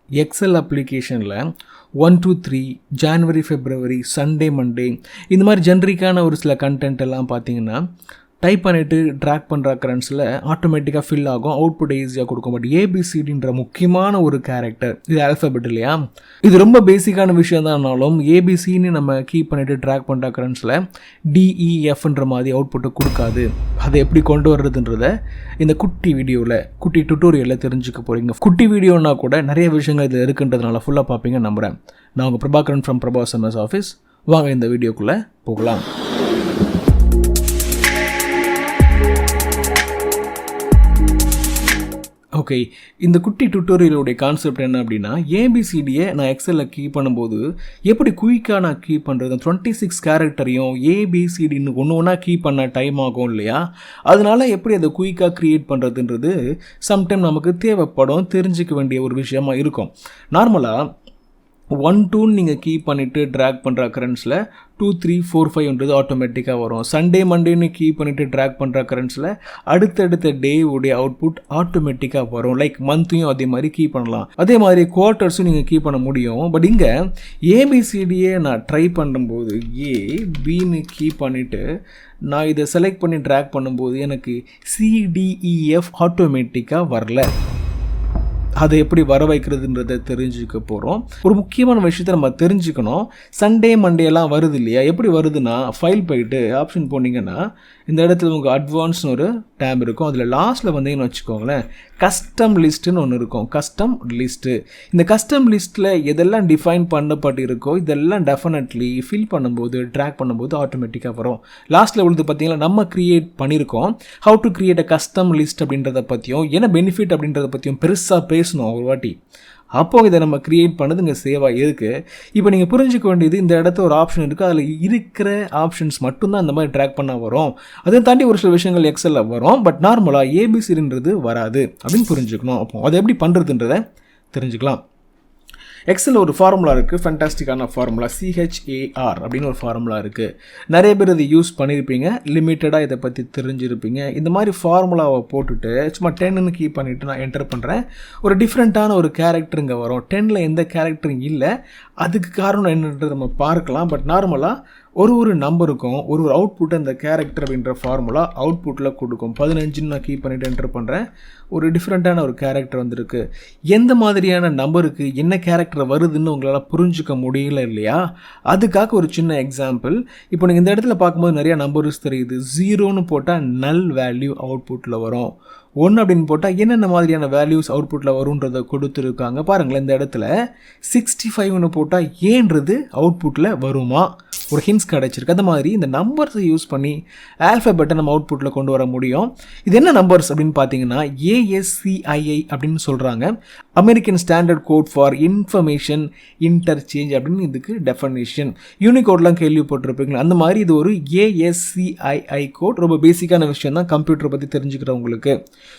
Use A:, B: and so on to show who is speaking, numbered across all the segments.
A: XL அப்ளிகேஷனில் 1 to 3 January February Sunday Monday இந்த மாதிரி ஜென்ரிக்கான ஒரு சில கண்டென்ட் எல்லாம் பார்த்தீங்கன்னா டைப் பண்ணிவிட்டு ட்ராக் பண்ணுற கரண்ட்ஸில் ஆட்டோமேட்டிக்காக ஃபில் ஆகும், அவுட்புட் ஈஸியாக கொடுக்கும். பட் ஏபிசிடின்ற முக்கியமான ஒரு கேரக்டர், இது ஆல்ஃபபெட் இல்லையா, இது ரொம்ப பேசிக்கான விஷயம் தான்னாலும் ஏபிசின்னு நம்ம கீப் பண்ணிவிட்டு ட்ராக் பண்ணுற கரண்ட்ஸில் டிஇஎஃப்ன்ற மாதிரி அவுட்புட்டை கொடுக்காது. அதை எப்படி கொண்டு வர்றதுன்றதை இந்த குட்டி வீடியோவில் குட்டி டுட்டோரியலில் தெரிஞ்சுக்க போகிறீங்க. குட்டி வீடியோனா கூட நிறைய விஷயங்கள் இதில் இருக்குன்றதுனால ஃபுல்லாக பார்ப்பீங்க நம்புகிறேன். நான் உங்கள் Prabhakaran from Prabhas MS office. வாங்க இந்த வீடியோக்குள்ளே போகலாம். ஓகே, இந்த குட்டி டுட்டோரியலுடைய கான்செப்ட் என்ன அப்படின்னா, ஏபிசிடியை நான் எக்ஸலில் கீப் பண்ணும்போது எப்படி குயிக்காக நான் கீப் பண்ணுறது, 26 கேரக்டரையும் ஏபிசிடின்னு ஒன்று ஒன்றா கீப் பண்ண டைம் ஆகும் இல்லையா, அதனால் எப்படி அதை குயிக்காக க்ரியேட் பண்ணுறதுன்றது சம்டைம் நமக்கு தேவைப்படும், தெரிஞ்சிக்க வேண்டிய ஒரு விஷயமா இருக்கும். நார்மலாக 1 2 நீங்கள் கீப் பண்ணிவிட்டு ட்ராக் பண்ணுற கரண்ட்ஸில் 2 3 4 5ன்றது ஆட்டோமேட்டிக்காக வரும். சண்டே மண்டேன்னு கீப் பண்ணிவிட்டு ட்ராக் பண்ணுற கரண்ட்ஸில் அடுத்தடுத்த டே உடைய அவுட்புட் ஆட்டோமேட்டிக்காக வரும். லைக் மந்த்தையும் அதே மாதிரி கீப் பண்ணலாம், அதே மாதிரி குவார்ட்டர்ஸும் நீங்கள் கீப் பண்ண முடியும். பட் இங்கே ஏபிசிடியை நான் ட்ரை பண்ணும்போது ஏபின்னு கீப் பண்ணிவிட்டு நான் இதை செலக்ட் பண்ணி ட்ராக் பண்ணும்போது எனக்கு சிடிஇஎஃப் ஆட்டோமேட்டிக்காக வரல. அதை எப்படி வர வைக்கிறதுன்றதை தெரிஞ்சுக்க போகிறோம். ஒரு முக்கியமான விஷயத்தை நம்ம தெரிஞ்சுக்கணும். சண்டே மண்டேலாம் வருது இல்லையா, எப்படி வருதுன்னா ஃபைல் போயிட்டு ஆப்ஷன் போனீங்கன்னா இந்த இடத்துல உங்களுக்கு அட்வான்ஸ்னு ஒரு டேப் இருக்கும். அதில் லாஸ்ட்டில் வந்தீங்கன்னு வச்சுக்கோங்களேன், கஸ்டம் லிஸ்ட்டுன்னு ஒன்று இருக்கும். கஸ்டம் லிஸ்ட்டு, இந்த கஸ்டம் லிஸ்ட்டில் எதெல்லாம் டிஃபைன் பண்ணப்பட்டு இருக்கோ இதெல்லாம் டெஃபினெட்லி ஃபில் பண்ணும்போது ட்ராக் பண்ணும்போது ஆட்டோமேட்டிக்காக வரும். லாஸ்ட்டில் உள்ளது பார்த்தீங்கன்னா நம்ம க்ரியேட் பண்ணியிருக்கோம். How to create a custom list அப்படின்றத பற்றியும் என்ன பெனிஃபிட் அப்படின்றத பற்றியும் பெருசாக பேசணும் ஒரு வாட்டி. அப்போ இதை நம்ம க்ரியேட் பண்ணது இங்கே சேவாக இருக்குது. இப்போ நீங்கள் புரிஞ்சிக்க வேண்டியது, இந்த இடத்துல ஒரு ஆப்ஷன் இருக்குது, அதில் இருக்கிற ஆப்ஷன்ஸ் மட்டும்தான் இந்த மாதிரி ட்ராக் பண்ண வரும். அதை தாண்டி ஒரு சில விஷயங்கள் எக்ஸலில் வரும், பட் நார்மலாக ஏபிசின்றது வராது அப்படின்னு புரிஞ்சுக்கணும். அப்போ அதை எப்படி பண்ணுறதுன்றதை தெரிஞ்சுக்கலாம். எக்ஸலில் ஒரு ஃபார்முலா இருக்குது, ஃபேண்டாஸ்டிக்கான ஃபார்முலா, CHAR அப்படின்னு ஒரு ஃபார்முலா இருக்குது. நிறைய பேர் இதை யூஸ் பண்ணியிருப்பீங்க, லிமிட்டடாக இதை பற்றி தெரிஞ்சிருப்பீங்க. இந்த மாதிரி ஃபார்முலாவை போட்டுட்டு சும்மா 10ன்னு கீப் பண்ணிவிட்டு நான் என்டர் பண்ணுறேன். ஒரு டிஃப்ரெண்ட்டான ஒரு கேரக்டர் இங்கே வரும். 10ல் எந்த கேரக்டரும் இல்லை, அதுக்கு காரணம் என்னன்றது நம்ம பார்க்கலாம். பட் நார்மலாக ஒரு நம்பருக்கும் ஒரு அவுட்புட்டை இந்த கேரக்டர் அப்படின்ற ஃபார்முலா அவுட்புட்டில் கொடுக்கும். 15ன்னு நான் கீப் பண்ணிவிட்டு என்டர் பண்ணுறேன். ஒரு டிஃப்ரெண்ட்டான ஒரு கேரக்டர் வந்திருக்கு. எந்த மாதிரியான நம்பருக்கு என்ன கேரக்டர் வருதுன்னு உங்களால் புரிஞ்சுக்க முடியல இல்லையா, அதுக்காக ஒரு சின்ன எக்ஸாம்பிள். இப்போ நீங்கள் இந்த இடத்துல பார்க்கும்போது நிறையா நம்பர்ஸ் தெரியுது. 0ன்னு போட்டால் நல் வேல்யூ அவுட்புட்டில் வரும். 1 அப்படின்னு போட்டால் என்னென்ன மாதிரியான வேல்யூஸ் அவுட்புட்டில் வரும்ன்றதை கொடுத்துருக்காங்க பாருங்களேன். இந்த இடத்துல 65ன்னு போட்டால் ஏன்றது அவுட்புட்டில் வருமா, ஒரு ஹின்ஸ் கிடச்சிருக்கு. அந்த மாதிரி இந்த நம்பர்ஸை யூஸ் பண்ணி ஆல்ஃபபெட்டை நம்ம அவுட்புட்டில் கொண்டு வர முடியும். இது என்ன நம்பர்ஸ் அப்படின்னு பார்த்தீங்கன்னா ASCII அப்படின்னு சொல்கிறாங்க, American standard code for information interchange அப்படின்னு இதுக்கு டெஃபனிஷன். யூனிகோட்லாம் கேள்விப்பட்டிருப்பீங்களா, அந்த மாதிரி இது ஒரு ASCII கோட். ரொம்ப பேசிக்கான விஷயம் தான் கம்ப்யூட்டரை பற்றி தெரிஞ்சுக்கிறவங்களுக்கு.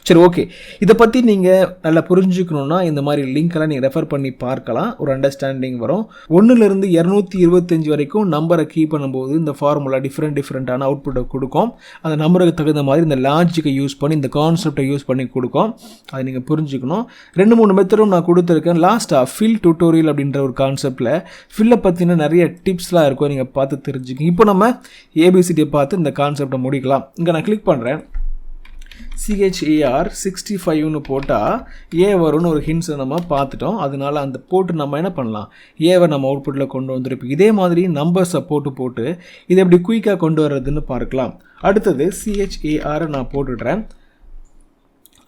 A: சரி, ஓகே, இதை பற்றி நீங்கள் நல்லா புரிஞ்சுக்கணுன்னா இந்த மாதிரி லிங்க்கெல்லாம் நீங்கள் ரெஃபர் பண்ணி பார்க்கலாம், ஒரு அண்டர்ஸ்டாண்டிங் வரும். 1லேருந்து 225 வரைக்கும் நம்பரை கீப் பண்ணும்போது இந்த ஃபார்முலா டிஃப்ரெண்ட்டான அவுட்புட்டை கொடுக்கும். அந்த நம்பருக்கு தகுந்த மாதிரி இந்த லாஜிக்கை யூஸ் பண்ணி இந்த கான்செப்டை யூஸ் பண்ணி கொடுக்கும். அதை நீங்கள் புரிஞ்சுக்கணும். 2-3 மெத்தடும் நான் கொடுத்துருக்கேன். லாஸ்ட்டாக ஃபில் டுட்டோரியல் அப்படின்ற ஒரு கான்செப்டில் ஃபில்லை பற்றின நிறைய டிப்ஸ்லாம் இருக்கும், நீங்கள் பார்த்து தெரிஞ்சுக்கங்க. இப்போ நம்ம ஏபிசிடியை பார்த்து இந்த கான்செப்டை முடிக்கலாம். இங்கே நான் கிளிக் பண்ணுறேன். CHAR 65ன்னு போட்டால் ஏ வரும்னு ஒரு ஹின்ஸை நம்ம பார்த்துட்டோம். அதனால அந்த போட்டு நம்ம என்ன பண்ணலாம், ஏவை நம்ம அவுட்புட்டில் கொண்டு வந்துருப்போம். இதே மாதிரி நம்பர்ஸை போட்டு இதை எப்படி குயிக்காக கொண்டு வர்றதுன்னு பார்க்கலாம். அடுத்தது CHAR நான் போட்டுடுறேன்.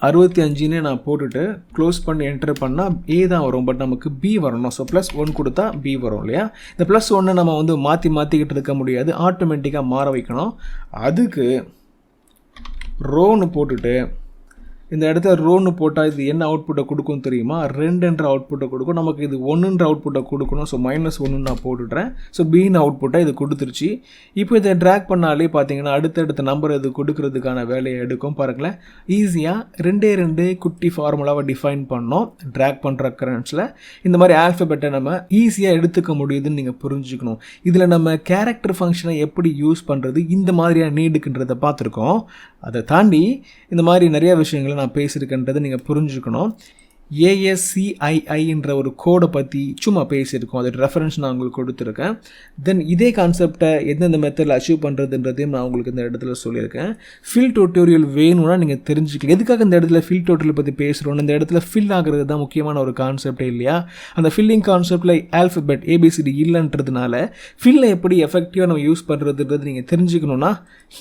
A: 65ன்னு நான் போட்டுட்டு க்ளோஸ் பண்ணி என்டர் பண்ணால் ஏ தான் வரும், பட் நமக்கு பி வரணும். ஸோ +1 கொடுத்தா பி வரும் இல்லையா. இந்த +1 நம்ம வந்து மாற்றிக்கிட்டு இருக்க முடியாது, ஆட்டோமேட்டிக்காக மாற வைக்கணும். அதுக்கு ரோன்னு போட்டுட்டு இந்த இடத்துல ரோன்னு போட்டால் இது என்ன அவுட்புட்டை கொடுக்கும் தெரியுமா, 2ன்ற அவுட்புட்டை கொடுக்கும். நமக்கு இது 1ன்ற அவுட்புட்டை கொடுக்கணும். ஸோ -1 நான் போட்டுடுறேன். ஸோ பின்னு அவுட்புட்டை இது கொடுத்துருச்சு. இப்போ இதை ட்ராக் பண்ணாலே பார்த்தீங்கன்னா அடுத்தடுத்த நம்பர் இது கொடுக்கறதுக்கான வேலையை எடுக்கும். பாருங்களேன், ஈஸியாக 2 குட்டி ஃபார்முலாவை டிஃபைன் பண்ணோம். ட்ராக் பண்ணுற கரண்ட்ஸில் இந்த மாதிரி ஆல்ஃபபெட்டை நம்ம ஈஸியாக எடுத்துக்க முடியுதுன்னு நீங்கள் புரிஞ்சுக்கணும். இதில் நம்ம கேரக்டர் ஃபங்க்ஷனை எப்படி யூஸ் பண்ணுறது, இந்த மாதிரியான நீடுக்குன்றதை பார்த்துருக்கோம். அதை தாண்டி இந்த மாதிரி நிறைய விஷயங்களை நான் பேசியிருக்கேன்றதை நீங்கள் புரிஞ்சுக்கணும். ASCIIன்ற ஒரு கோடை பற்றி சும்மா பேசியிருக்கோம். அதோட ரெஃபரன்ஸ் நான் உங்களுக்கு கொடுத்துருக்கேன். தென் இதே கான்செப்டை எந்தெந்த மெத்தடில் அச்சீவ் பண்ணுறதுன்றதையும் நான் உங்களுக்கு இந்த இடத்துல சொல்லியிருக்கேன். ஃபில் டியூட்டோரியல் வேணும்னா நீங்கள் தெரிஞ்சுக்கலாம். எதுக்காக இந்த இடத்துல ஃபில் டியூட்டோரியல் பற்றி பேசுகிறோம், இந்த இடத்துல ஃபில் ஆகிறது தான் முக்கியமான ஒரு கான்செப்டே இல்லையா? அந்த ஃபில்லிங் கான்செப்டில் ஆல்ஃபபெட் ABCD இல்லைன்றதுனால ஃபில்லை எப்படி எஃபெக்டிவாக நம்ம யூஸ் பண்ணுறதுன்றது நீங்கள் தெரிஞ்சுக்கணுன்னா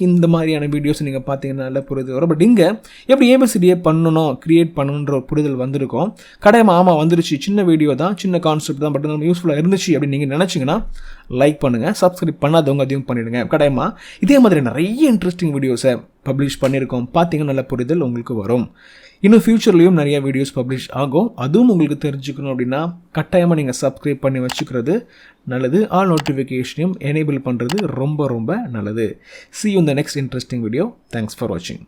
A: இந்த மாதிரியான வீடியோஸ் நீங்கள் பார்த்தீங்கன்னா நல்லா புரிதல் வரும். பட் இங்கே எப்படி ABCDயை பண்ணணும், க்ரியேட் பண்ணணுன்ற ஒரு புரிதல் வந்திருக்கும். கடையமாக ஆமாம் வந்துருச்சு, சின்ன வீடியோ தான், சின்ன கான்செப்ட் தான், பட் நம்ம யூஸ்ஃபுல்லாக இருந்துச்சு அப்படின்னு நீங்கள் நினச்சிங்கன்னா லைக் பண்ணுங்கள். சப்ஸ்கிரைப் பண்ணாதவங்க அதையும் பண்ணிவிடுங்க. கடையமாக இதே மாதிரி நிறைய இன்ட்ரெஸ்டிங் வீடியோஸை பப்ளிஷ் பண்ணியிருக்கோம். பார்த்தீங்கன்னா நல்ல புரிதல் உங்களுக்கு வரும். இன்னும் ஃப்யூச்சர்லேயும் நிறைய வீடியோஸ் பப்ளிஷ் ஆகும். அதுவும் உங்களுக்கு தெரிஞ்சுக்கணும் அப்படின்னா கட்டாயமாக நீங்கள் சப்ஸ்கிரைப் பண்ணி வச்சுக்கிறது நல்லது. ஆல் நோட்டிஃபிகேஷனையும் எனேபிள் பண்ணுறது ரொம்ப ரொம்ப நல்லது. See you in the next interesting video. Thanks for watching.